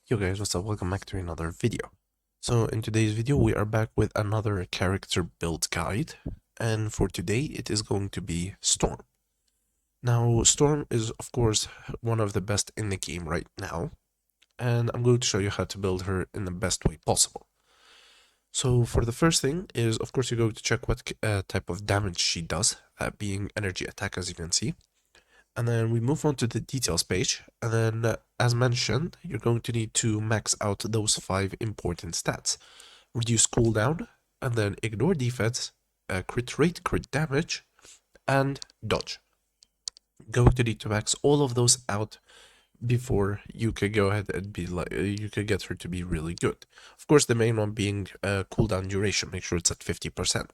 Yo guys, what's up? Welcome back to another video. So in today's video we are back with another character build guide, and for today it is going to be Storm. Now Storm is of course one of the best in the game right now, and I'm going to show you how to build her in the best way possible. So for the first thing is of course you're going to check what type of damage she does, being energy attack as you can see. And then we move on to the details page, and then as mentioned, you're going to need to max out those 5 important stats. Reduce cooldown, and then ignore defense, crit rate, crit damage, and dodge. Going to need to max all of those out before you can go ahead and be like, you can get her to be really good. Of course, the main one being cooldown duration, make sure it's at 50%.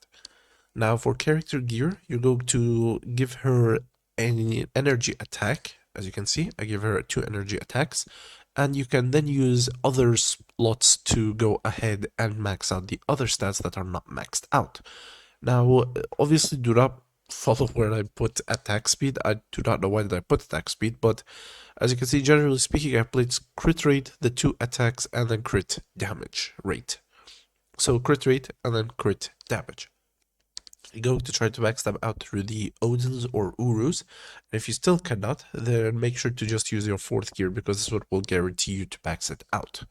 Now for character gear, you're going to give her an energy attack. As you can see, I give her 2 energy attacks, and you can then use other slots to go ahead and max out the other stats that are not maxed out. Now, obviously do not follow where I put attack speed. I do not know why did I put attack speed, but as you can see, generally speaking, I played crit rate, the 2 attacks, and then crit damage rate. So crit rate and then crit damage. You're going to try to max them out through the Odins or Urus, and if you still cannot, then make sure to just use your 4th gear, because this one will guarantee you to max it out.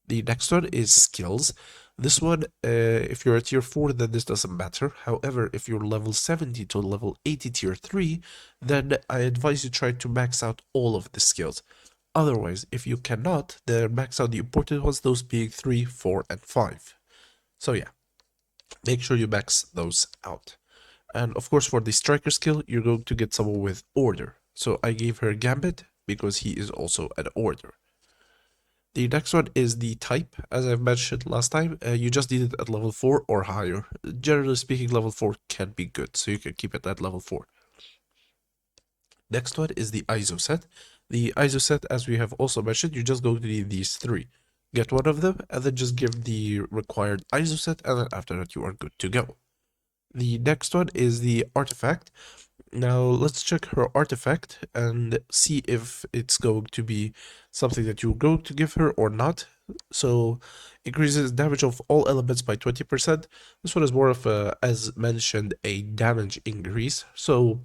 The next one is skills. This one, if you're at tier 4, then this doesn't matter. However, if you're level 70 to level 80 tier 3, then I advise you try to max out all of the skills. Otherwise, if you cannot, then max out the important ones, those being 3, 4, and 5. So yeah. Make sure you max those out. And of course, for the striker skill, you're going to get someone with order. So I gave her Gambit because he is also an order. The next one is the type. As I've mentioned last time, you just need it at level 4 or higher. Generally speaking, level 4 can be good, so you can keep it at level 4. Next one is the ISO set. The ISO set, as we have also mentioned, you're just going to need these 3. Get one of them, and then just give the required ISO set, and then after that you are good to go. The next one is the artifact. Now let's check her artifact and see if it's going to be something that you're going to give her or not. So increases damage of all elements by 20%. This one is more of a, as mentioned, a damage increase. So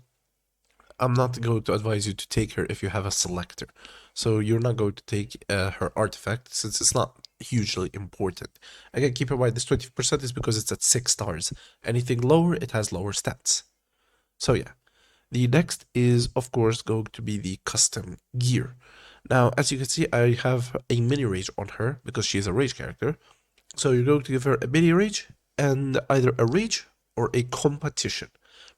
I'm not going to advise you to take her if you have a selector. So you're not going to take her artifact since it's not hugely important. Again, keep in mind this 20% is because it's at 6 stars. Anything lower, it has lower stats. So yeah. The next is, of course, going to be the custom gear. Now, as you can see, I have a mini rage on her because she is a rage character. So you're going to give her a mini rage and either a rage or a competition.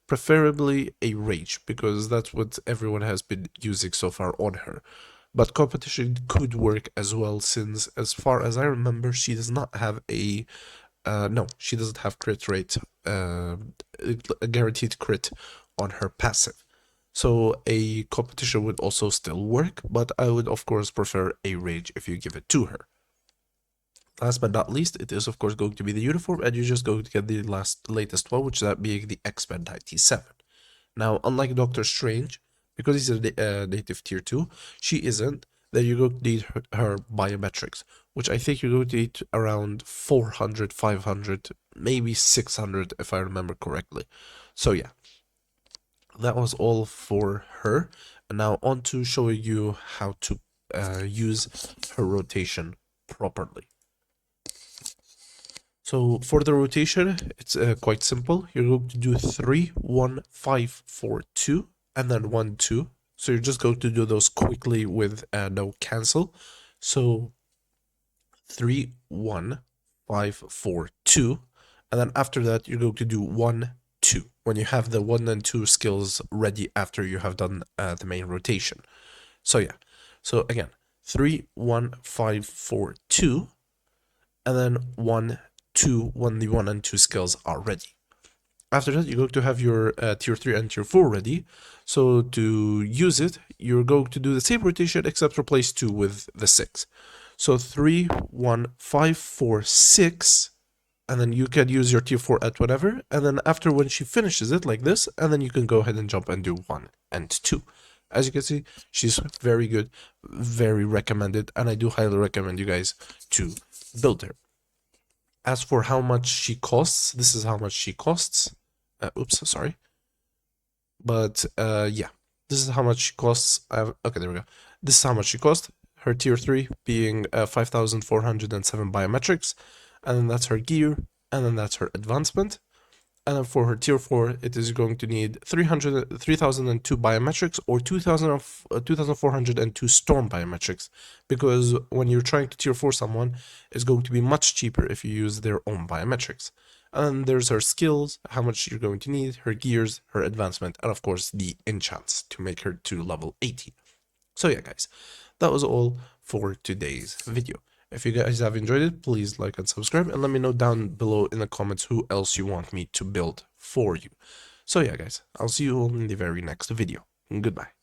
Preferably a rage, because that's what everyone has been using so far on her. But competition could work as well, since as far as I remember, she does not have a no, she doesn't have crit rate, a guaranteed crit on her passive. So a competition would also still work, but I would of course prefer a rage if you give it to her. Last but not least, it is of course going to be the uniform, and you're just going to get the latest one, which is that being the X-Men 97. Now, unlike Doctor Strange, because he's a native tier 2, she isn't, then you're going to need her biometrics, which I think you're going to need around 400, 500, maybe 600 if I remember correctly. So yeah, that was all for her. And now on to showing you how to use her rotation properly. So for the rotation, it's quite simple. You're going to do 3, 1, 5, 4, 2, and then 1, 2. So you're just going to do those quickly with no cancel. So 3, 1, 5, 4, 2. And then after that, you're going to do 1, 2. When you have the 1 and 2 skills ready after you have done the main rotation. So yeah. So again, 3, 1, 5, 4, 2. And then 1, 2 when the 1 and 2 skills are ready. After that, you're going to have your tier 3 and tier 4 ready. So to use it, you're going to do the same rotation except replace 2 with the 6. So 3, 1, 5, 4, 6, and then you can use your tier 4 at whatever, and then after when she finishes it like this, and then you can go ahead and jump and do 1 and 2. As you can see, she's very good, very recommended, and I do highly recommend you guys to build her. As for how much she costs, this is how much she costs. Oops, sorry. But yeah, this is how much she costs. Okay, there we go. This is how much she costs. Her tier 3 being 5,407 biometrics, and then that's her gear, and then that's her advancement. And then for her tier 4, it is going to need 3,002 biometrics or 2,402 storm biometrics, because when you're trying to tier 4 someone, it's going to be much cheaper if you use their own biometrics. And there's her skills, how much you're going to need, her gears, her advancement, and of course the enchants to make her to level 80. So yeah, guys, that was all for today's video. If you guys have enjoyed it, please like and subscribe, and let me know down below in the comments who else you want me to build for you. So yeah, guys, I'll see you all in the very next video. Goodbye.